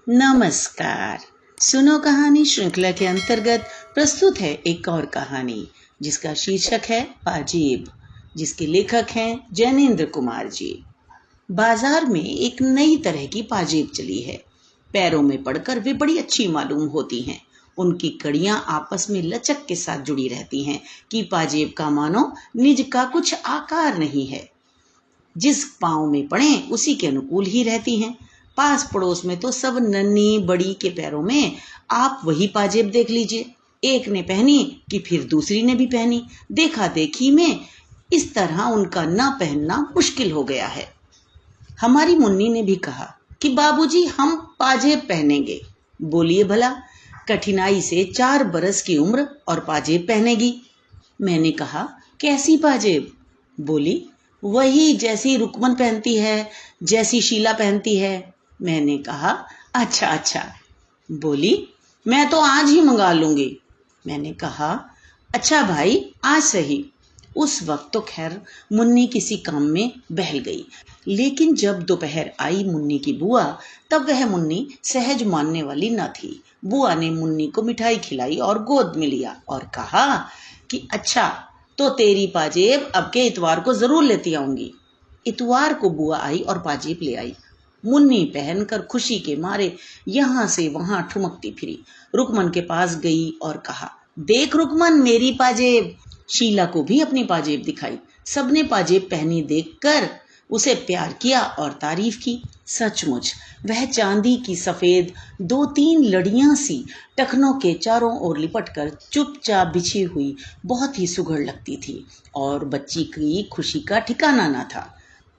नमस्कार। सुनो कहानी श्रृंखला के अंतर्गत प्रस्तुत है एक और कहानी जिसका शीर्षक है पाजेब, जिसके लेखक हैं जैनेन्द्र कुमार जी। बाजार में एक नई तरह की पाजेब चली है। पैरों में पड़कर वे बड़ी अच्छी मालूम होती हैं। उनकी कड़ियां आपस में लचक के साथ जुड़ी रहती हैं कि पाजेब का मानो निज का कुछ आकार नहीं है। जिस पांव में पड़े उसी के अनुकूल ही रहती हैं। पास पड़ोस में तो सब नन्ही बड़ी के पैरों में आप वही पाजेब देख लीजिए। एक ने पहनी कि फिर दूसरी ने भी पहनी। देखा देखी में इस तरह उनका ना पहनना मुश्किल हो गया है। हमारी मुन्नी ने भी कहा कि बाबूजी हम पाजेब पहनेंगे। बोलिए भला, कठिनाई से 4 बरस की उम्र और पाजेब पहनेगी। मैंने कहा कैसी पाजेब? बोली वही जैसी रुकमन पहनती है, जैसी शीला पहनती है। मैंने कहा अच्छा अच्छा। बोली मैं तो आज ही मंगा लूंगी। मैंने कहा अच्छा भाई आज सही। उस वक्त तो खैर मुन्नी किसी काम में बहल गई, लेकिन जब दोपहर आई मुन्नी की बुआ, तब वह मुन्नी सहज मानने वाली न थी। बुआ ने मुन्नी को मिठाई खिलाई और गोद में लिया और कहा कि अच्छा तो तेरी पाजेब अब के इतवार को जरूर लेती आऊंगी। इतवार को बुआ आई और पाजेब ले आई। मुन्नी पहनकर खुशी के मारे यहाँ से वहां ठुमकती फिरी। रुकमन के पास गई और कहा देख रुकमन मेरी पाजेब। शीला को भी अपनी पाजेब दिखाई। सबने पाजेब पहनी देखकर उसे प्यार किया और तारीफ की। सचमुच वह चांदी की सफेद 2-3 लड़ियां सी टखनों के चारों ओर लिपटकर चुपचाप बिछी हुई बहुत ही सुघड़ लगती थी और बच्ची की खुशी का ठिकाना न था।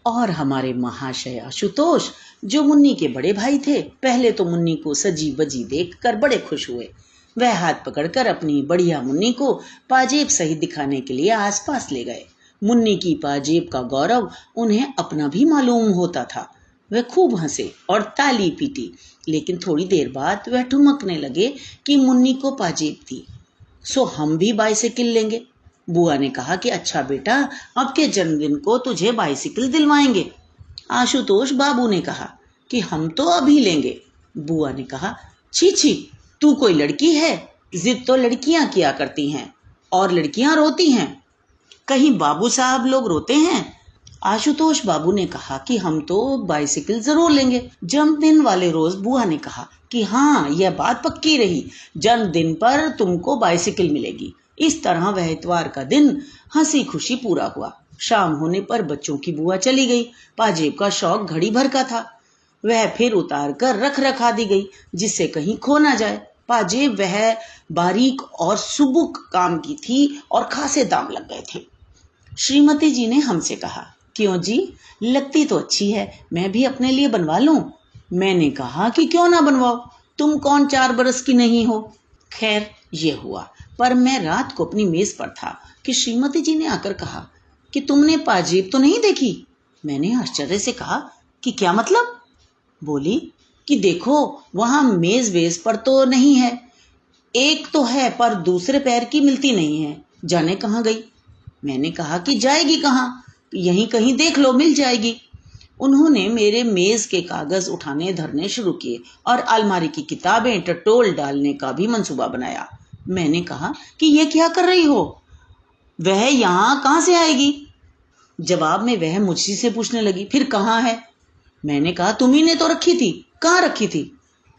और हमारे महाशय आशुतोष जो मुन्नी के बड़े भाई थे, पहले तो मुन्नी को सजी बजी देखकर बड़े खुश हुए। वह हाथ पकड़कर अपनी बढ़िया मुन्नी को पाजेब सहित दिखाने के लिए आसपास ले गए। मुन्नी की पाजेब का गौरव उन्हें अपना भी मालूम होता था। वह खूब हंसे और ताली पीटी, लेकिन थोड़ी देर बाद वह ठुमकने लगे कि मुन्नी को पाजेब थी सो हम भी बाइसिकल लेंगे। बुआ ने कहा कि अच्छा बेटा अब के जन्मदिन को तुझे बाइसिकल दिलवाएंगे। आशुतोष बाबू ने कहा कि हम तो अभी लेंगे। बुआ ने कहा छी छी तू कोई लड़की है, जिद तो लड़कियां किया करती हैं और लड़कियां रोती हैं, कहीं बाबू साहब लोग रोते हैं। आशुतोष बाबू ने कहा कि हम तो बाइसिकल जरूर लेंगे। जन्मदिन वाले रोज बुआ ने कहा कि हाँ यह बात पक्की रही, जन्मदिन पर तुमको बाइसिकल मिलेगी। इस तरह वह इतवार का दिन हंसी खुशी पूरा हुआ। शाम होने पर बच्चों की बुआ चली गई। पाजेब का शौक घड़ी भर का था। वह फिर उतार कर रख रखा दी गई जिससे कहीं खो ना जाए। पाजेब वह बारीक और सुबुक काम की थी और खासे दाम लग गए थे। श्रीमती जी ने हमसे कहा क्यों जी, लगती तो अच्छी है, मैं भी अपने लिए बनवा लूं। मैंने कहा कि क्यों ना बनवाओ, तुम कौन 4 बरस की नहीं हो। खैर ये हुआ, पर मैं रात को अपनी मेज पर था कि श्रीमती जी ने आकर कहा कि तुमने पाजेब तो नहीं देखी। मैंने आश्चर्य से कहा कि क्या मतलब? बोली कि देखो वहां मेज वेज पर तो नहीं है, एक तो है पर दूसरे पैर की मिलती नहीं है, जाने कहाँ गई। मैंने कहा कि जाएगी कहाँ, यहीं कहीं देख लो मिल जाएगी। उन्होंने मेरे मेज के कागज उठाने धरने शुरू किए और अलमारी की किताबें टटोल डालने का भी मंसूबा बनाया। मैंने कहा कि ये क्या कर रही हो, वह यहाँ कहाँ से आएगी? जवाब में वह मुझसे से पूछने लगी फिर कहाँ है? मैंने कहा तुम्ही ने तो रखी थी। कहाँ रखी थी?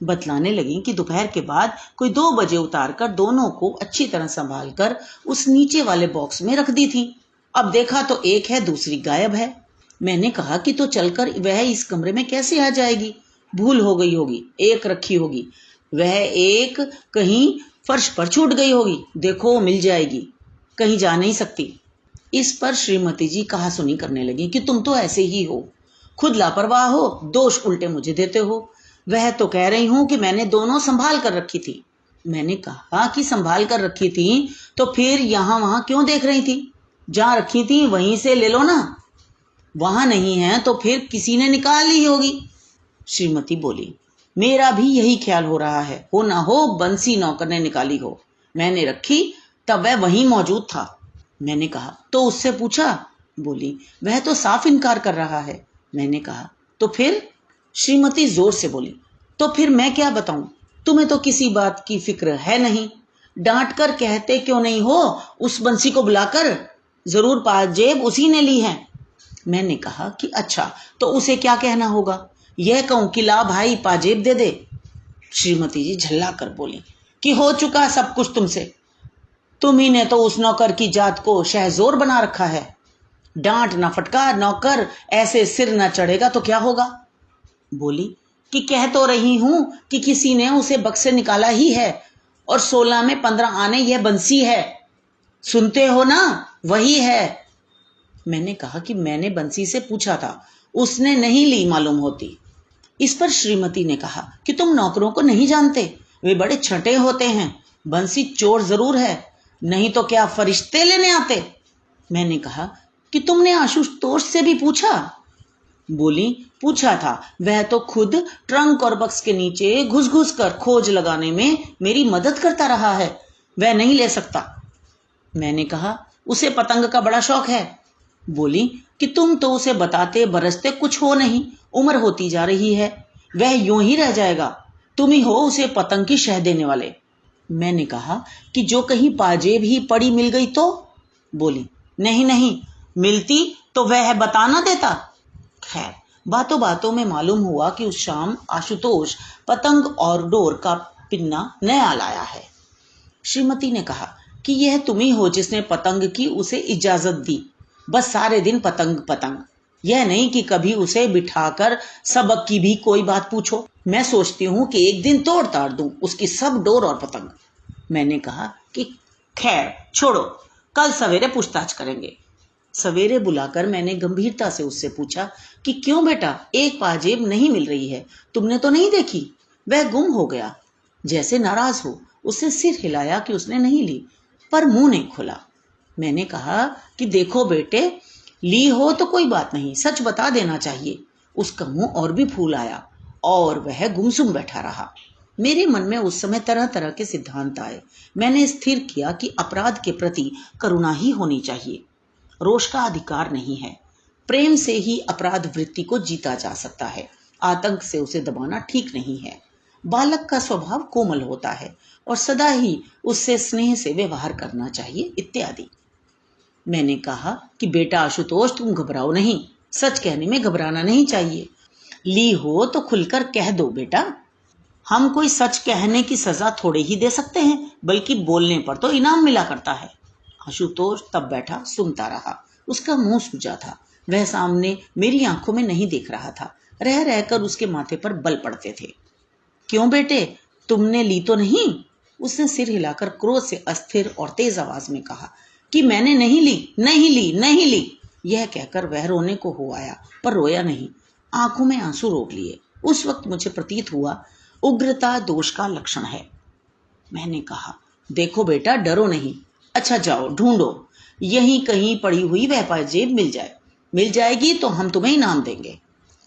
बतलाने लगी कि दोपहर के बाद कोई 2 बजे उतार कर दोनों को अच्छी तरह संभाल कर उस नीचे वाले बॉक्स में रख दी थी। अब देखा तो एक है दूसरी गायब है। मैंने कहा कि तो चलकर वह इस कमरे में कैसे आ जाएगी? भूल हो गई होगी, एक रखी होगी, वह एक कहीं फर्श पर छूट गई होगी, देखो मिल जाएगी, कहीं जा नहीं सकती। इस पर श्रीमती जी कहा सुनी करने लगी कि तुम तो ऐसे ही हो, खुद लापरवाह हो, दोष उल्टे मुझे देते हो। वह तो कह रही हूं कि मैंने दोनों संभाल कर रखी थी। मैंने कहा कि संभाल कर रखी थी तो फिर यहाँ वहां क्यों देख रही थी? जहां रखी थी वहीं से ले लो ना। वहां नहीं है तो फिर किसी ने निकाल ली होगी। श्रीमती बोली मेरा भी यही ख्याल हो रहा है, हो ना हो बंसी नौकर ने निकाली हो। मैंने रखी तब वह वहीं मौजूद था। मैंने कहा तो उससे पूछा? बोली वह तो साफ इनकार कर रहा है। मैंने कहा तो फिर? श्रीमती जोर से बोली तो फिर मैं क्या बताऊं, तुम्हें तो किसी बात की फिक्र है नहीं। डांट कर कहते क्यों नहीं हो उस बंसी को बुलाकर, जरूर पाजेब उसी ने ली है। मैंने कहा कि अच्छा, तो उसे क्या कहना होगा, यह कहूं कि ला भाई पाजेब दे दे। श्रीमती जी झल्ला कर बोली कि हो चुका सब कुछ तुमसे, तुम्ही ने तो उस नौकर की जात को शहजोर बना रखा है। डांट ना फटकार, नौकर ऐसे सिर ना चढ़ेगा तो क्या होगा। बोली कि कह तो रही हूं कि किसी ने उसे बक्स से निकाला ही है, और 16 में 15 आने यह बंसी है, सुनते हो ना, वही है। मैंने कहा कि मैंने बंसी से पूछा था, उसने नहीं ली मालूम होती। इस पर श्रीमती ने कहा कि तुम नौकरों को नहीं जानते, वे बड़े छठे होते हैं, बंसी चोर जरूर है, नहीं तो क्या फरिश्ते लेने आते। मैंने कहा कि तुमने आशुतोष से भी पूछा। बोली पूछा था, वह तो खुद ट्रंक और बक्स के नीचे घुस घुस कर खोज लगाने में मेरी मदद करता रहा है, वह नहीं ले सकता। मैंने कहा उसे पतंग का बड़ा शौक है। बोली कि तुम तो उसे बताते बरसते कुछ हो नहीं, उम्र होती जा रही है, वह यूं ही रह जाएगा, तुम ही हो उसे पतंग की शह देने वाले। मैंने कहा कि जो कहीं पाजेब ही पड़ी मिल गई तो। बोली नहीं नहीं, मिलती तो वह बता ना देता। खैर, बातों बातों में मालूम हुआ कि उस शाम आशुतोष पतंग और डोर का पिन्ना नया लाया है। श्रीमती ने कहा कि यह तुम ही हो जिसने पतंग की उसे इजाजत दी, बस सारे दिन पतंग पतंग, यह नहीं कि कभी उसे बिठाकर सबक की भी कोई बात पूछो। मैं सोचती हूँ कि एक दिन तोड़ ताड़ दूं उसकी सब डोर और पतंग। मैंने कहा कि खैर छोड़ो, कल सवेरे पूछताछ करेंगे। सवेरे बुलाकर मैंने गंभीरता से उससे पूछा कि क्यों बेटा, एक पाजेब नहीं मिल रही है, तुमने तो नहीं देखी। वह गुम हो गया, जैसे नाराज हो उसने सिर हिलाया कि उसने नहीं ली, पर मुंह नहीं खोला। मैंने कहा कि देखो बेटे, ली हो तो कोई बात नहीं, सच बता देना चाहिए। उसका मुंह और भी फूल आया और वह गुमसुम बैठा रहा। मेरे मन में उस समय तरह तरह के सिद्धांत आए। मैंने स्थिर किया कि अपराध के प्रति करुणा ही होनी चाहिए, रोष का अधिकार नहीं है। प्रेम से ही अपराध वृत्ति को जीता जा सकता है, आतंक से उसे दबाना ठीक नहीं है। बालक का स्वभाव कोमल होता है और सदा ही उससे स्नेह से व्यवहार करना चाहिए इत्यादि। मैंने कहा कि बेटा आशुतोष, तुम घबराओ नहीं, सच कहने में घबराना नहीं चाहिए। ली हो तो खुलकर कह दो बेटा, हम कोई सच कहने की सजा थोड़े ही दे सकते हैं, बल्कि बोलने पर तो इनाम मिला करता है। आशुतोष तब बैठा सुनता रहा, उसका मुंह सूजा था, वह सामने मेरी आंखों में नहीं देख रहा था, रह रहकर उसके माथे पर बल पड़ते थे। क्यों बेटे, तुमने ली तो नहीं? उसने सिर हिलाकर क्रोध से अस्थिर और तेज आवाज में कहा कि मैंने नहीं ली, नहीं ली, नहीं ली। यह कहकर वह रोने को हो आया, पर रोया नहीं, आंखों में आंसू रोक लिए। उस वक्त मुझे प्रतीत हुआ उग्रता दोष का लक्षण है। मैंने कहा देखो बेटा, डरो नहीं, अच्छा जाओ ढूंढो, यहीं कहीं पड़ी हुई वह पाजेब मिल जाएगी तो हम तुम्हें इनाम देंगे।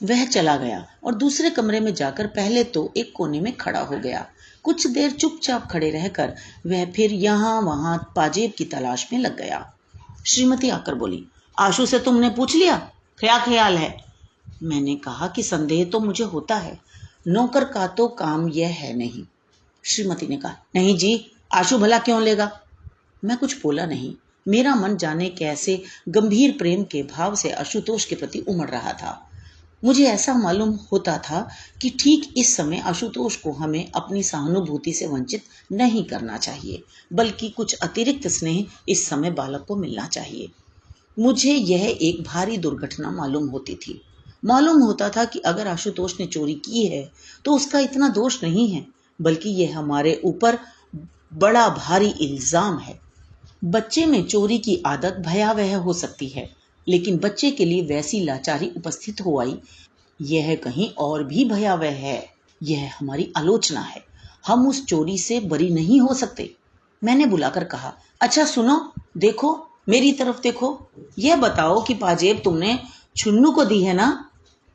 वह चला गया और दूसरे कमरे में जाकर पहले तो एक कोने में खड़ा हो गया। कुछ देर चुपचाप खड़े रहकर वह फिर यहाँ वहां पाजेब की तलाश में लग गया। श्रीमती आकर बोली, आशु से तुमने पूछ लिया, क्या ख्याल है? मैंने कहा कि संदेह तो मुझे होता है, नौकर का तो काम यह है नहीं। श्रीमती ने कहा, नहीं जी, आशु भला क्यों लेगा? मैं कुछ बोला नहीं, मेरा मन जाने कैसे गंभीर प्रेम के भाव से आशुतोष के प्रति उमड़ रहा था। मुझे ऐसा मालूम होता था कि ठीक इस समय आशुतोष को हमें अपनी सहानुभूति से वंचित नहीं करना चाहिए, बल्कि कुछ अतिरिक्त स्नेह इस समय बालक को मिलना चाहिए। मुझे यह एक भारी दुर्घटना मालूम होती थी। मालूम होता था कि अगर आशुतोष ने चोरी की है तो उसका इतना दोष नहीं है, बल्कि यह हमारे ऊपर बड़ा भारी इल्जाम है। बच्चे में चोरी की आदत भयावह हो सकती है, लेकिन बच्चे के लिए वैसी लाचारी उपस्थित हो आई, यह कहीं और भी भयावह है। यह हमारी आलोचना है, हम उस चोरी से बरी नहीं हो सकते। मैंने बुलाकर कहा, अच्छा सुनो, देखो मेरी तरफ देखो, यह बताओ कि पाजेब तुमने छुन्नू को दी है ना?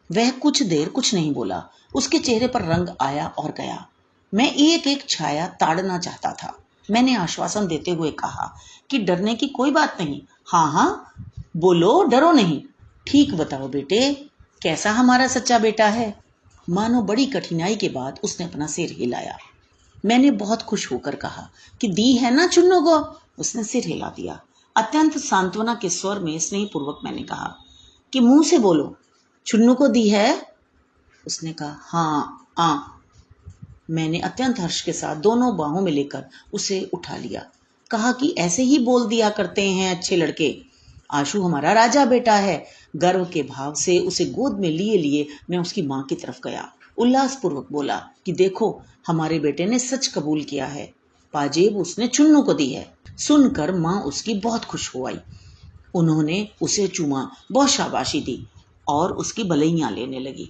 वह कुछ देर कुछ नहीं बोला, उसके चेहरे पर रंग आया और गया। मैं एक एक छाया ताड़ना चाहता था। मैंने आश्वासन देते हुए कहा कि डरने की कोई बात नहीं, हाँ हाँ बोलो, डरो नहीं। ठीक बताओ बेटे, कैसा हमारा सच्चा बेटा है? मानो बड़ी कठिनाई के बाद उसने अपना सिर हिलाया। मैंने बहुत खुश होकर कहा कि दी है ना चुन्नू को। उसने सिर हिला दिया। अत्यंत सांत्वना के स्वर में स्नेहपूर्वक मैंने कहा कि मुंह से बोलो, चुन्नू को दी है? उसने कहा हाँ। मैंने अत्यंत हर्ष के साथ दोनों बाहों में लेकर उसे उठा लिया। कहा कि ऐसे ही बोल दिया करते हैं अच्छे लड़के। आशु हमारा राजा बेटा है। गर्व के भाव से उसे गोद में लिए लिए मैं उसकी माँ की तरफ गया। उल्लासपूर्वक बोला कि देखो, हमारे बेटे ने सच कबूल किया है। पाजेब उसने चुन्नू को दी है। सुनकर माँ उसकी बहुत खुश हो आई। उन्होंने उसे चूमा, बहुत शाबाशी दी और उसकी बलैया लेने लगी।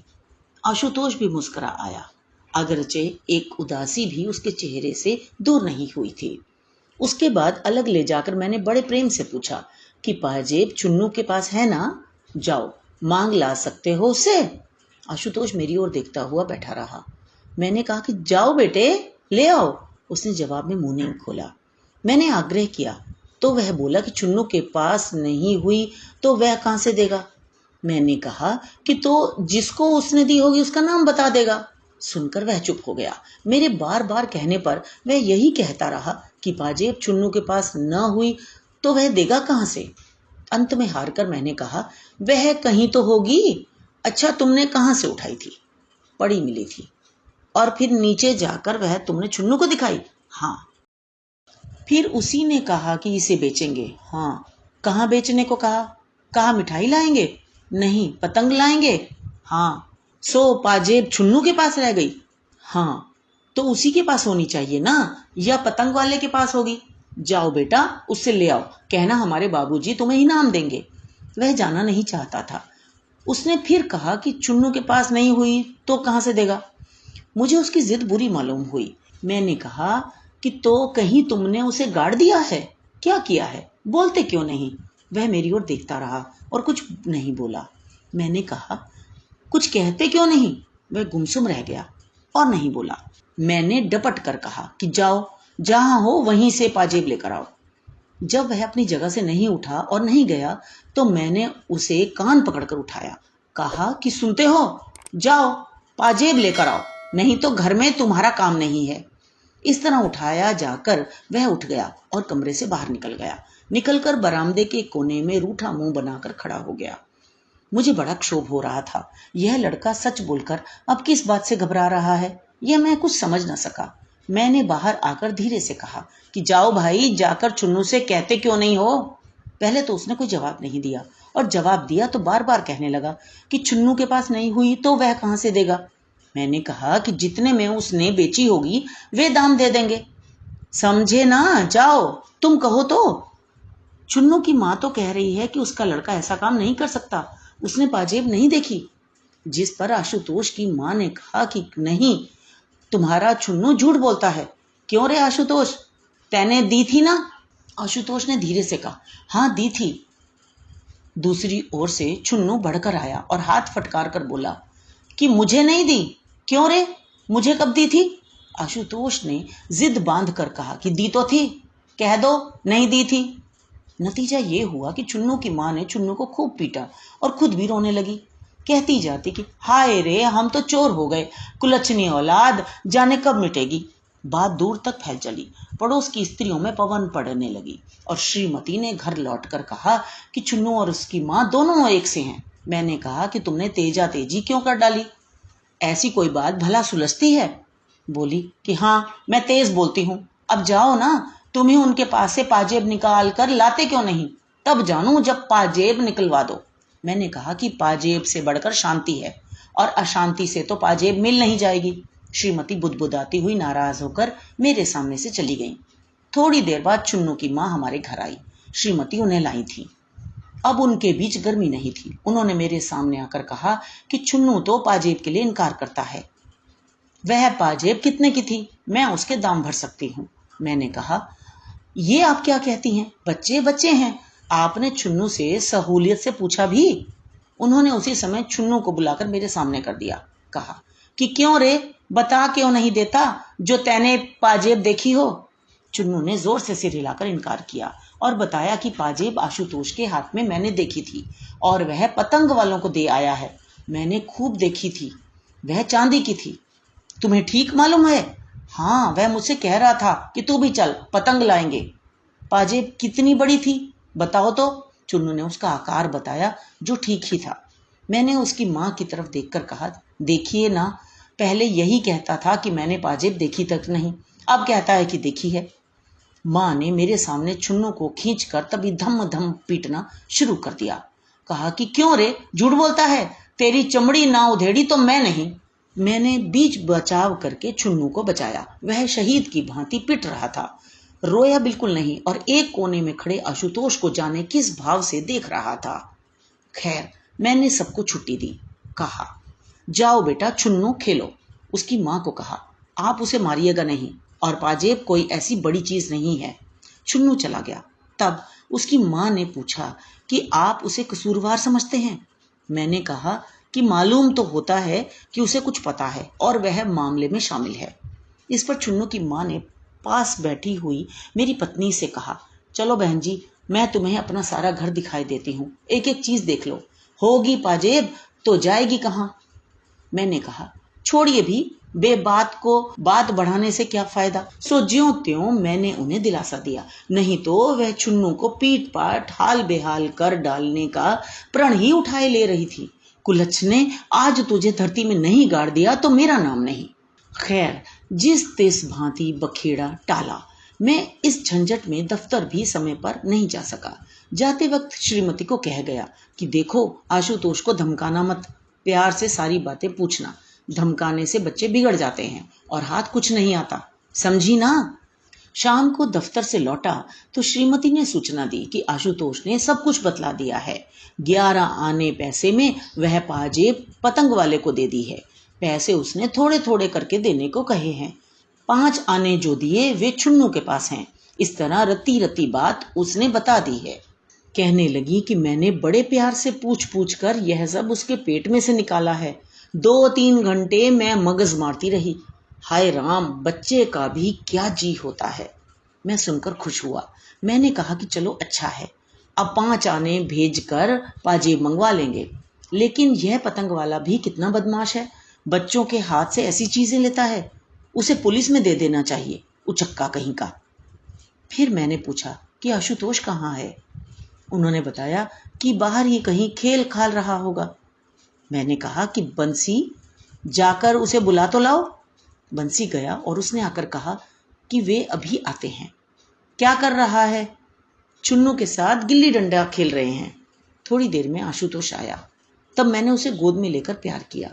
आशुतोष भी मुस्कुरा आया, अगरचे एक उदासी भी उसके चेहरे से दूर नहीं हुई थी। उसके बाद अलग ले जाकर मैंने बड़े प्रेम से पूछा कि पाजेब चुन्नू के पास है ना? जाओ, मांग ला सकते हो उससे। आशुतोष मेरी ओर देखता हुआ बैठा रहा। मैंने कहा कि जाओ बेटे, ले आओ। उसने जवाब में मुंह नहीं खोला। मैंने आग्रह किया तो वह बोला कि चुन्नू के पास नहीं हुई तो वह कहां से देगा? मैंने कहा कि तो जिसको उसने दी होगी उसका नाम बता देगा। सुनकर वह चुप हो गया। मेरे बार बार कहने पर वह यही कहता रहा कि पाजेब चुन्नू के पास न हुई तो वह देगा कहां से? अंत में हारकर मैंने कहा, वह कहीं तो होगी। अच्छा, तुमने कहां से उठाई थी? पड़ी मिली थी। और फिर नीचे जाकर वह तुमने चुन्नू को दिखाई? हाँ। फिर उसी ने कहा कि इसे बेचेंगे? हाँ। कहाँ बेचने को कहा? कहा मिठाई लाएंगे? नहीं, पतंग लाएंगे? हाँ। सो पाजेब चुन्नू के पास रह गई? हाँ। तो उसी के पास होनी चाहिए ना, या पतंग वाले के पास होगी? जाओ बेटा, उससे ले आओ। कहना हमारे बाबूजी तुम्हें इनाम देंगे। वह जाना नहीं चाहता था। उसने फिर कहा कि चुन्नू के पास नहीं हुई तो कहां से देगा? मुझे उसकी जिद बुरी मालूम हुई। मैंने कहा कि तो कहीं तुमने उसे गाड़ दिया है? क्या किया है? बोलते क्यों नहीं? वह मेरी ओर देखता रहा और कुछ नहीं बोला। मैंने कहा, कुछ कहते क्यों नहीं? वह गुमसुम रह गया और नहीं बोला। मैंने डपट कर कहा कि जाओ, जहां हो वहीं से पाजेब लेकर आओ। जब वह अपनी जगह से नहीं उठा और नहीं गया तो मैंने उसे कान पकड़कर उठाया। कहा कि सुनते हो, जाओ पाजेब लेकर आओ, नहीं तो घर में तुम्हारा काम नहीं है। इस तरह उठाया जाकर वह उठ गया और कमरे से बाहर निकल गया। निकलकर बरामदे के कोने में रूठा मुंह बनाकर खड़ा हो गया। मुझे बड़ा क्षोभ हो रहा था। यह लड़का सच बोलकर अब किस बात से घबरा रहा है, यह मैं कुछ समझ न सका। मैंने बाहर आकर धीरे से कहा कि जाओ भाई, जाकर चुन्नू से कहते क्यों नहीं हो? पहले तो उसने कोई जवाब नहीं दिया, और जवाब दिया तो बार बार कहने लगा कि चुन्नू के पास नहीं हुई तो वह कहां से देगा? मैंने कहा कि जितने में उसने बेची होगी वे दाम दे देंगे। समझे ना, जाओ, तुम कहो तो। चुन्नू की माँ तो कह रही है कि उसका लड़का ऐसा काम नहीं कर सकता, उसने पाजेब नहीं देखी। जिस पर आशुतोष की माँ ने कहा कि नहीं, तुम्हारा चुन्नू झूठ बोलता है। क्यों रे आशुतोष, तैने दी थी ना? आशुतोष ने धीरे से कहा, हाँ दी थी। दूसरी ओर से चुन्नू बढ़कर आया और हाथ फटकार कर बोला कि मुझे नहीं दी। क्यों रे, मुझे कब दी थी? आशुतोष ने जिद बांध कर कहा कि दी तो थी, कह दो नहीं दी थी। नतीजा ये हुआ कि चुन्नू की माँ ने चुन्नू को खूब पीटा और खुद भी रोने लगी। कहती जाती कि हाय रे, हम तो चोर हो गए, कुलच्छनी औलाद, जाने कब मिटेगी। बात दूर तक फैल चली। पड़ोस की स्त्रियों में पवन पड़ने लगी और श्रीमती ने घर लौटकर कहा कि चुन्नू और उसकी माँ दोनों एक से हैं। मैंने कहा कि तुमने तेजा तेजी क्यों कर डाली? ऐसी कोई बात भला सुलझती है? बोली कि हाँ, मैं तेज बोलती हूँ। अब जाओ ना, तुम ही उनके पास से पाजेब निकाल कर लाते क्यों नहीं? तब जानू जब पाजेब निकलवा दो। मैंने कहा कि पाजेब से बढ़कर शांति है, और अशांति से तो पाजेब मिल नहीं जाएगी। श्रीमती बुदबुदाती हुई नाराज होकर मेरे सामने से चली गई। थोड़ी देर बाद चुन्नू की माँ हमारे घर आई। श्रीमती उन्हें लाई थी। अब उनके बीच गर्मी नहीं थी। उन्होंने मेरे सामने आकर कहा कि चुन्नू तो पाजेब के लिए इनकार करता है। वह पाजेब कितने की थी? मैं उसके दाम भर सकती हूँ। मैंने कहा, ये आप क्या कहती हैं? बच्चे बच्चे हैं। आपने चुन्नू से सहूलियत से पूछा भी? उन्होंने उसी समय चुन्नू को बुलाकर मेरे सामने कर दिया। कहा कि क्यों रे, बता क्यों नहीं देता जो तैने पाजेब देखी हो? चुन्नू ने जोर से सिर हिलाकर इनकार किया और बताया कि पाजेब आशुतोष के हाथ में मैंने देखी थी और वह पतंग वालों को दे आया है। मैंने खूब देखी थी। वह चांदी की थी। तुम्हें ठीक मालूम है? हाँ, वह मुझसे कह रहा था कि तू भी चल, पतंग लाएंगे। पाजेब कितनी बड़ी थी बताओ तो? चुन्नू ने उसका आकार बताया, जो ठीक ही था। मैंने उसकी माँ की तरफ देखकर कहा, देखिए ना, पहले यही कहता था कि मैंने पाजेब देखी तक नहीं, अब कहता है कि देखी है। माँ ने मेरे सामने चुन्नू को खींचकर तभी धम धम पीटना शुरू कर दिया। कहा कि क्यों रे, झूठ बोलता है, तेरी चमड़ी ना उधेड़ी तो मैं नहीं। मैंने बीच बचाव करके चुन्नू को बचाया। वह शहीद की भांति पिट रहा था, रोया बिल्कुल नहीं, और एक कोने में खड़े आशुतोष को जाने किस भाव से देख रहा था। खैर, मैंने सबको छुट्टी दी। कहा, जाओ बेटा, चुन्नू खेलो। उसकी माँ को कहा, आप उसे मारिएगा नहीं, और पाजेब कोई ऐसी बड़ी चीज नहीं है। चुन्नू चला गया। तब उसकी माँ ने पूछा कि आप उसे कसूरवार समझते हैं? मैंने कहा कि मालूम तो होता है कि उसे कुछ पता है और वह मामले में शामिल है। इस पर चुन्नू की माँ ने पास बैठी हुई मेरी पत्नी से कहा, चलो बहन जी, मैं तुम्हें अपना सारा घर दिखाई देती हूँ, एक एक चीज देख लो। होगी पाजेब तो जाएगी कहाँ? मैंने कहा, छोड़िए भी, बेबात को बात बढ़ाने से क्या फायदा। सो ज्यों त्यों मैंने उन्हें दिलासा दिया, नहीं तो वह चुन्नू को पीट पाट हाल बेहाल कर डालने का प्रण ही उठाए ले रही थी। कुलच्छने, आज तुझे धरती में नहीं गाड़ दिया तो मेरा नाम नहीं। खैर, जिस तिस भांति बखेड़ा टाला। मैं इस झंझट में दफ्तर भी समय पर नहीं जा सका। जाते वक्त श्रीमती को कह गया कि देखो, आशुतोष को धमकाना मत, प्यार से सारी बातें पूछना, धमकाने से बच्चे बिगड़ जाते हैं और हाथ कुछ नहीं आता, समझी ना? शाम को दफ्तर से लौटा तो श्रीमती ने सूचना दी कि आशुतोष ने सब कुछ बतला दिया है। 11 आने पैसे में वह पाजेब पतंग वाले को दे दी है। पैसे उसने थोड़े थोड़े करके देने को कहे हैं। 5 आने जो दिए वे चुन्नू के पास हैं। इस तरह रत्ती रत्ती बात उसने बता दी है। कहने लगी कि मैंने बड़े प्यार से पूछ पूछ कर यह सब उसके पेट में से निकाला है। 2-3 घंटे मैं मगज मारती रही। हाय राम, बच्चे का भी क्या जी होता है। मैं सुनकर खुश हुआ। मैंने कहा कि चलो अच्छा है, अब 5 आने भेजकर पाजेब मंगवा लेंगे। लेकिन यह पतंग वाला भी कितना बदमाश है, बच्चों के हाथ से ऐसी चीजें लेता है। उसे पुलिस में दे देना चाहिए, उचक्का कहीं का। फिर मैंने पूछा कि आशुतोष कहाँ है? उन्होंने बताया कि बाहर ही कहीं खेल खाल रहा होगा। मैंने कहा कि बंसी, जाकर उसे बुला तो लाओ। बंसी गया और उसने आकर कहा कि वे अभी आते हैं। क्या कर रहा है? चुन्नू के साथ गिल्ली डंडा खेल रहे हैं। थोड़ी देर में आशुतोष आया। तब मैंने उसे गोद में लेकर प्यार किया।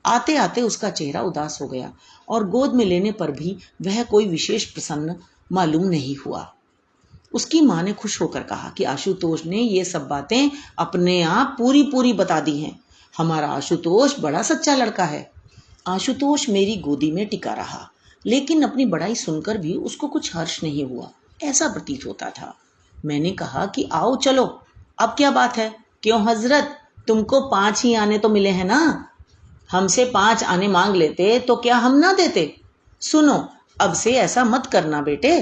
आते आते उसका चेहरा उदास हो गया और गोद में लेने पर भी वह कोई विशेष प्रसन्न मालूम नहीं हुआ। उसकी माँ ने खुश होकर कहा कि आशुतोष ने ये सब बातें अपने आप पूरी पूरी बता दी हैं। हमारा आशुतोष बड़ा सच्चा लड़का है। आशुतोष मेरी गोदी में टिका रहा, लेकिन अपनी बड़ाई सुनकर भी उसको कुछ हर्ष नहीं हुआ, ऐसा प्रतीत होता था। मैंने कहा कि आओ चलो, अब क्या बात है? क्यों हजरत, तुमको 5 ही आने तो मिले हैं ना? हमसे 5 आने मांग लेते तो क्या हम ना देते? सुनो, अब से ऐसा मत करना बेटे।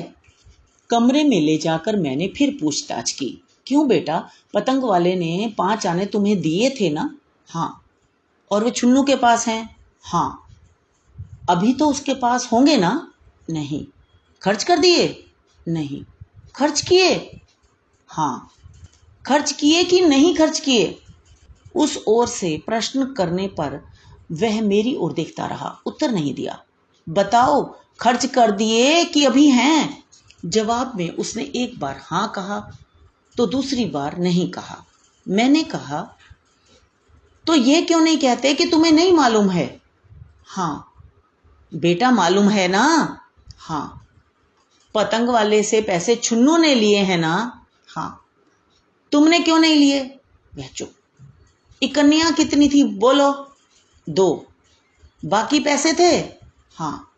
कमरे में ले जाकर मैंने फिर पूछताछ की। क्यों बेटा, पतंग वाले ने 5 आने तुम्हें दिए थे ना? हाँ। और वे चुन्नू के पास हैं? हाँ। अभी तो उसके पास होंगे ना? नहीं। खर्च कर दिए? नहीं। खर्च किए? हाँ। खर्च किए कि नहीं खर्च किए? उस ओर से प्रश्न करने पर वह मेरी ओर देखता रहा, उत्तर नहीं दिया। बताओ, खर्च कर दिए कि अभी हैं? जवाब में उसने एक बार हाँ कहा तो दूसरी बार नहीं कहा। मैंने कहा, तो ये क्यों नहीं कहते कि तुम्हें नहीं मालूम है? हाँ। बेटा, मालूम है ना? हाँ। पतंग वाले से पैसे चुन्नू ने लिए हैं ना? हाँ। तुमने क्यों नहीं लिए? वह चुप। इकन्नियां कितनी थी बोलो? 2। बाकी पैसे थे? हाँ।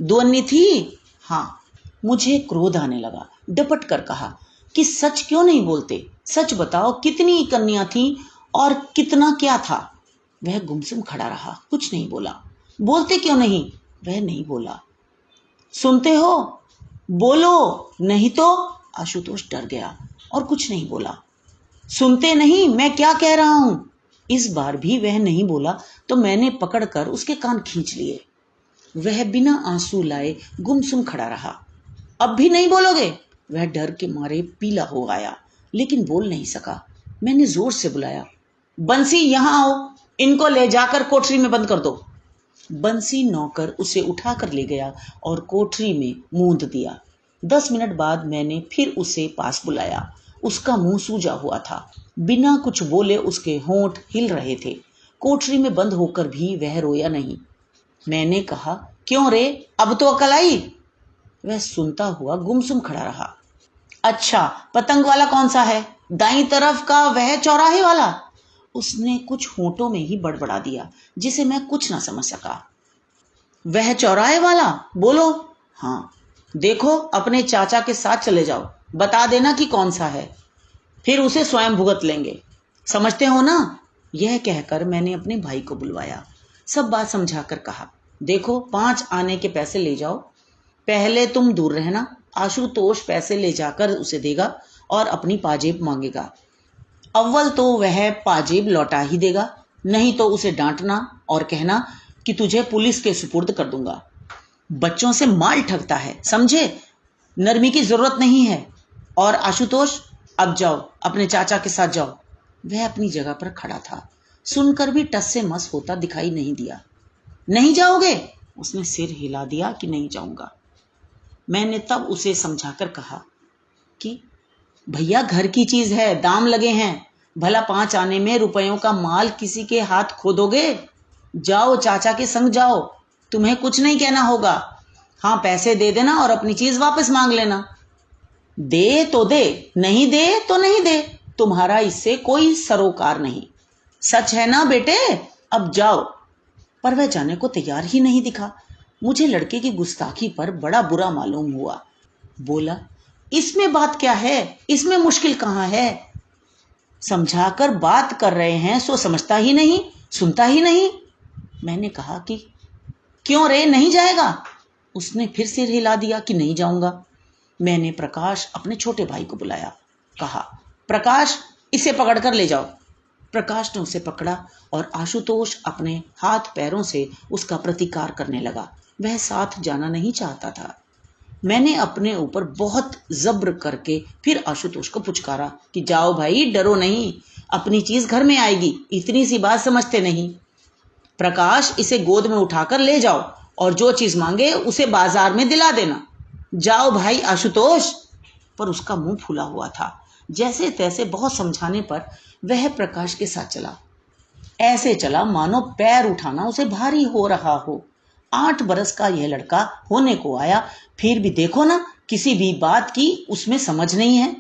2 अन्नी थी? हाँ। मुझे क्रोध आने लगा। डपट कर कहा कि सच क्यों नहीं बोलते? सच बताओ, कितनी इकन्नियां थी और कितना क्या था? वह गुमसुम खड़ा रहा, कुछ नहीं बोला। बोलते क्यों नहीं? वह नहीं बोला। सुनते हो? बोलो, नहीं तो। आशुतोष डर गया और कुछ नहीं बोला। सुनते नहीं मैं क्या कह रहा हूं? इस बार भी वह नहीं बोला तो मैंने पकड़कर उसके कान खींच लिए। वह बिना आंसू लाए गुमसुम खड़ा रहा। अब भी नहीं बोलोगे? वह डर के मारे पीला हो आया, लेकिन बोल नहीं सका। मैंने जोर से बुलाया, बंसी यहां आओ, इनको ले जाकर कोठरी में बंद कर दो। बंसी नौकर उसे उठाकर ले गया और कोठरी में मूंद दिया। 10 मिनट बाद मैंने फिर उसे पास बुलाया। उसका मुंह सूजा हुआ था। बिना कुछ बोले उसके होंठ हिल रहे थे। कोठरी में बंद होकर भी वह रोया नहीं। मैंने कहा, क्यों रे, अब तो अकल आई? वह सुनता हुआ गुमसुम खड़ा रहा। अच्छा, पतंग वाला कौन सा है? दाईं तरफ का, वह चौराहे वाला? उसने कुछ होंठों में ही बड़बड़ा दिया, जिसे मैं कुछ ना समझ सका। वह चौराहे वाला? बोलो। हाँ। देखो, अपने चाचा के साथ चले जाओ, बता देना कि कौन सा है, फिर उसे स्वयं भुगत लेंगे। समझते हो ना? यह कहकर मैंने अपने भाई को बुलवाया। सब बात समझाकर कहा, देखो 5 आने के पैसे ले जाओ, पहले तुम दूर रहना। आशुतोष पैसे ले जाकर उसे देगा और अपनी पाजेब मांगेगा। अव्वल तो वह पाजेब लौटा ही देगा, नहीं तो उसे डांटना और कहना कि तुझे पुलिस के सुपुर्द कर दूंगा। बच्चों से माल ठगता है, समझे? नरमी की जरूरत नहीं है। और आशुतोष, अब जाओ, अपने चाचा के साथ जाओ। वह अपनी जगह पर खड़ा था, सुनकर भी टस से मस होता दिखाई नहीं दिया। नहीं जाओगे? उसने सिर हिला दिया कि नहीं जाऊंगा। मैंने तब उसे समझाकर कहा कि भैया, घर की चीज है, दाम लगे हैं, भला 5 आने में रुपयों का माल किसी के हाथ खो दोगे? जाओ, चाचा के संग जाओ, तुम्हें कुछ नहीं कहना होगा। हाँ, पैसे दे देना और अपनी चीज वापस मांग लेना। दे तो दे, नहीं दे तो नहीं दे, तुम्हारा इससे कोई सरोकार नहीं। सच है ना बेटे? अब जाओ। पर वह जाने को तैयार ही नहीं दिखा। मुझे लड़के की गुस्ताखी पर बड़ा बुरा मालूम हुआ। बोला, इसमें बात क्या है? इसमें मुश्किल कहाँ है? समझाकर बात कर रहे हैं सो समझता ही नहीं, सुनता ही नहीं। मैंने कहा कि क्यों रे, नहीं जाएगा? उसने फिर सिर हिला दिया कि नहीं जाऊंगा। मैंने प्रकाश, अपने छोटे भाई को बुलाया। कहा, प्रकाश, इसे पकड़कर ले जाओ। प्रकाश ने उसे पकड़ा और आशुतोष अपने हाथ पैरों से उसका प्रतिकार करने लगा। वह साथ जाना नहीं चाहता था। मैंने अपने ऊपर बहुत जब्र करके फिर आशुतोष को पुचकारा कि जाओ भाई, डरो नहीं, अपनी चीज घर में आएगी, इतनी सी बात समझते नहीं। प्रकाश, इसे गोद में उठाकर ले जाओ और जो चीज मांगे उसे बाजार में दिला देना। जाओ भाई आशुतोष। पर उसका मुंह फूला हुआ था। जैसे तैसे बहुत समझाने पर वह प्रकाश के साथ चला। ऐसे चला मानो पैर उठाना उसे भारी हो रहा हो। 8 बरस का यह लड़का होने को आया, फिर भी देखो ना, किसी भी बात की उसमें समझ नहीं है।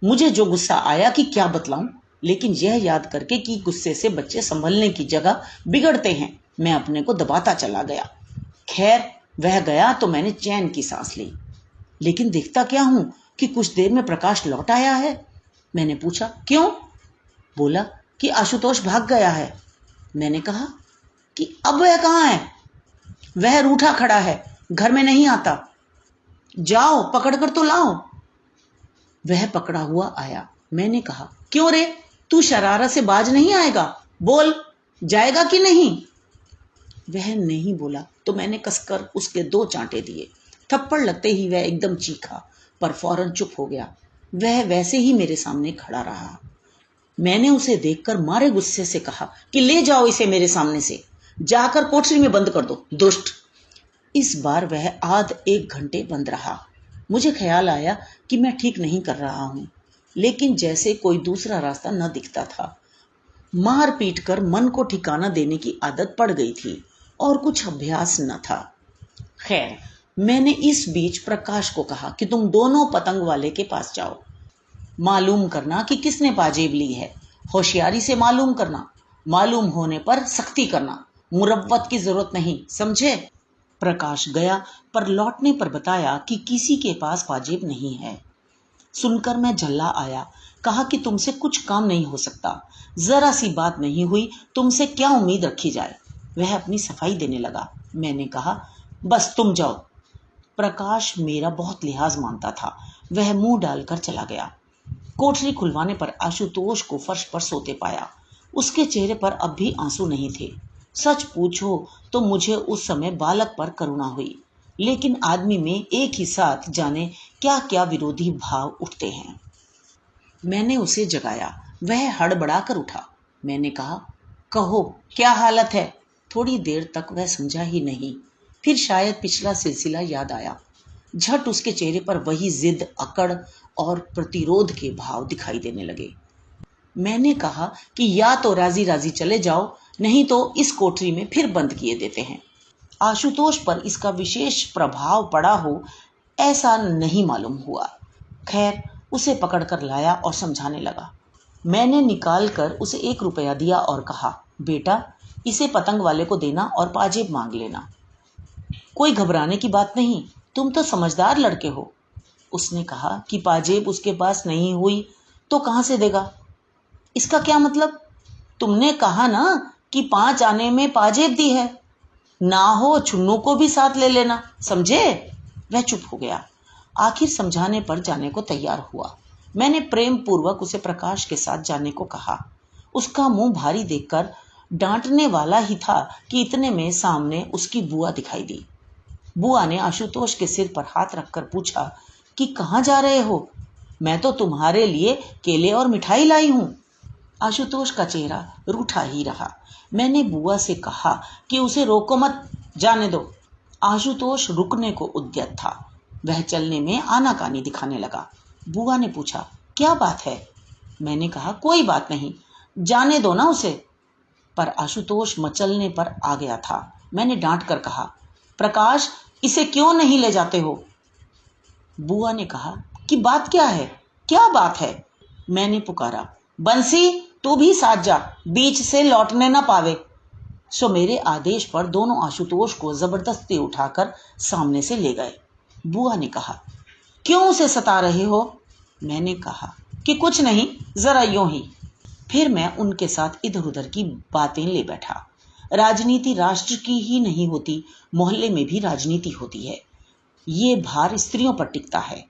मुझे जो गुस्सा आया कि क्या बतलाऊं, लेकिन यह याद करके कि गुस्से से बच्चे संभलने की जगह बिगड़ते हैं, मैं अपने को दबाता चला गया। खैर, वह गया तो मैंने चैन की सांस ली। लेकिन देखता क्या हूं कि कुछ देर में प्रकाश लौट आया है। मैंने पूछा, क्यों? बोला कि आशुतोष भाग गया है। मैंने कहा कि अब वह कहाँ है? वह रूठा खड़ा है, घर में नहीं आता। जाओ, पकड़कर तो लाओ। वह पकड़ा हुआ आया। मैंने कहा, क्यों रे, तू शरारत से बाज नहीं आएगा? बोल, जाएगा कि नहीं? वह नहीं बोला तो मैंने कसकर उसके 2 चांटे दिए। थप्पड़ लगते ही वह एकदम चीखा, पर फौरन चुप हो गया। वह वैसे ही मेरे सामने खड़ा रहा। मैंने उसे देखकर मारे गुस्से से कहा कि ले जाओ इसे मेरे सामने से, जाकर कोठरी में बंद कर दो, दुष्ट। इस बार वह आध 1 घंटे बंद रहा। मुझे ख्याल आया कि मैं ठीक नहीं कर रहा हूं, लेकिन जैसे कोई दूसरा रास्ता न दिखता था। मार पीट कर मन को ठिकाना देने की आदत पड़ गई थी और कुछ अभ्यास न था। खैर, मैंने इस बीच प्रकाश को कहा कि तुम दोनों पतंग वाले के पास जाओ, मालूम करना कि किसने पाजेब ली है। होशियारी से मालूम करना, मालूम होने पर सख्ती करना, मुरव्वत की जरूरत नहीं, समझे? प्रकाश गया, पर लौटने पर बताया कि किसी के पास पाजेब नहीं है। सुनकर मैं झल्ला आया। कहा कि तुमसे कुछ काम नहीं हो सकता, जरा सी बात नहीं हुई, तुमसे क्या उम्मीद रखी जाए। वह अपनी सफाई देने लगा। मैंने कहा, बस तुम जाओ। प्रकाश मेरा बहुत लिहाज मानता था। वह मुंह डालकर चला गया। कोठरी खुलवाने पर आशुतोष को फर्श पर सोते पाया। उसके चेहरे पर अब भी आंसू नहीं थे। सच पूछो तो मुझे उस समय बालक पर करुणा हुई, लेकिन आदमी में एक ही साथ जाने क्या क्या विरोधी भाव उठते हैं। मैंने उसे जगाया। वह हड़बड़ा कर उठा। मैंने कहा, कहो क्या हालत है? थोड़ी देर तक वह समझा ही नहीं। फिर शायद पिछला सिलसिला याद आया। झट उसके चेहरे पर वही जिद, अकड़ और प्रतिरोध के भाव दिखाई देने लगे। मैंने कहा कि या तो राजी राजी चले जाओ, नहीं तो इस कोठरी में फिर बंद किए देते हैं। आशुतोष पर इसका विशेष प्रभाव पड़ा हो ऐसा नहीं मालूम हुआ। खैर, उसे पकड़कर लाया और समझाने लगा। मैंने निकाल कर उसे 1 रुपया दिया और कहा, बेटा इसे पतंग वाले को देना और पाजेब मांग लेना। कोई घबराने की बात नहीं, तुम तो समझदार लड़के हो। उसने कहा कि पाजेब उसके पास नहीं हुई तो कहां से देगा? इसका क्या मतलब? तुमने कहा ना कि 5 आने में पाजेब दी है। ना हो छुन्नू को भी साथ ले लेना, समझे? वह चुप हो गया। आखिर समझाने पर जाने को तैयार हुआ। मैंने प्रेम पूर्वक उसे प्रकाश के साथ जाने को कहा। उसका मुंह भारी देखकर डांटने वाला ही था कि इतने में सामने उसकी बुआ दिखाई दी। बुआ ने आशुतोष के सिर पर हाथ रखकर पूछा कि कहाँ जा रहे हो? मैं तो तुम्हारे लिए केले और मिठाई लाई हूं। आशुतोष का चेहरा रूठा ही रहा। मैंने बुआ से कहा कि उसे रोको मत, जाने दो। आशुतोष रुकने को उद्यत था। वह चलने में आनाकानी दिखाने लगा। बुआ ने पूछा, क्या बात है? मैंने कहा, कोई बात नहीं, जाने दो ना उसे। पर आशुतोष मचलने पर आ गया था। मैंने डांट कर कहा, प्रकाश इसे क्यों नहीं ले जाते हो? बुआ ने कहा कि बात क्या है? क्या बात है? मैंने पुकारा, बंसी तू भी साथ जा, बीच से लौटने ना पावे। सो मेरे आदेश पर दोनों आशुतोष को जबरदस्ती उठाकर सामने से ले गए। बुआ ने कहा, क्यों उसे सता रहे हो? मैंने कहा कि कुछ नहीं, जरा यूं ही। फिर मैं उनके साथ इधर उधर की बातें ले बैठा। राजनीति राष्ट्र की ही नहीं होती, मोहल्ले में भी राजनीति होती है। ये भार स्त्रियों पर टिकता है।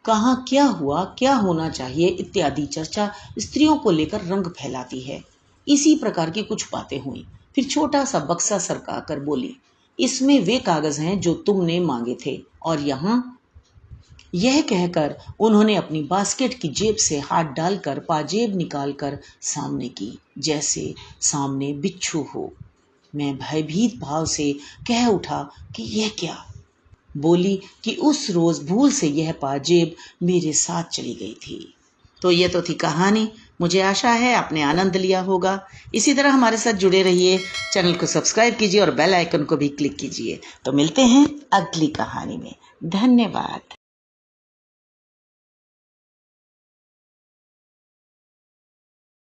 कहाँ क्या हुआ, क्या होना चाहिए इत्यादि चर्चा स्त्रियों को लेकर रंग फैलाती है। इसी प्रकार की कुछ बातें हुई। फिर छोटा सा बक्सा सरका कर बोली, इसमें वे कागज हैं जो तुमने मांगे थे, और यहाँ। यह कहकर उन्होंने अपनी बास्केट की जेब से हाथ डालकर पाजेब निकालकर सामने की, जैसे सामने बिच्छू हो। मैं भयभीत भाव से कह उठा कि यह क्या? बोली कि उस रोज भूल से यह पाजेब मेरे साथ चली गई थी। तो ये तो थी कहानी। मुझे आशा है आपने आनंद लिया होगा। इसी तरह हमारे साथ जुड़े रहिए। चैनल को सब्सक्राइब कीजिए और बेल आइकन को भी क्लिक कीजिए। तो मिलते हैं अगली कहानी में। धन्यवाद।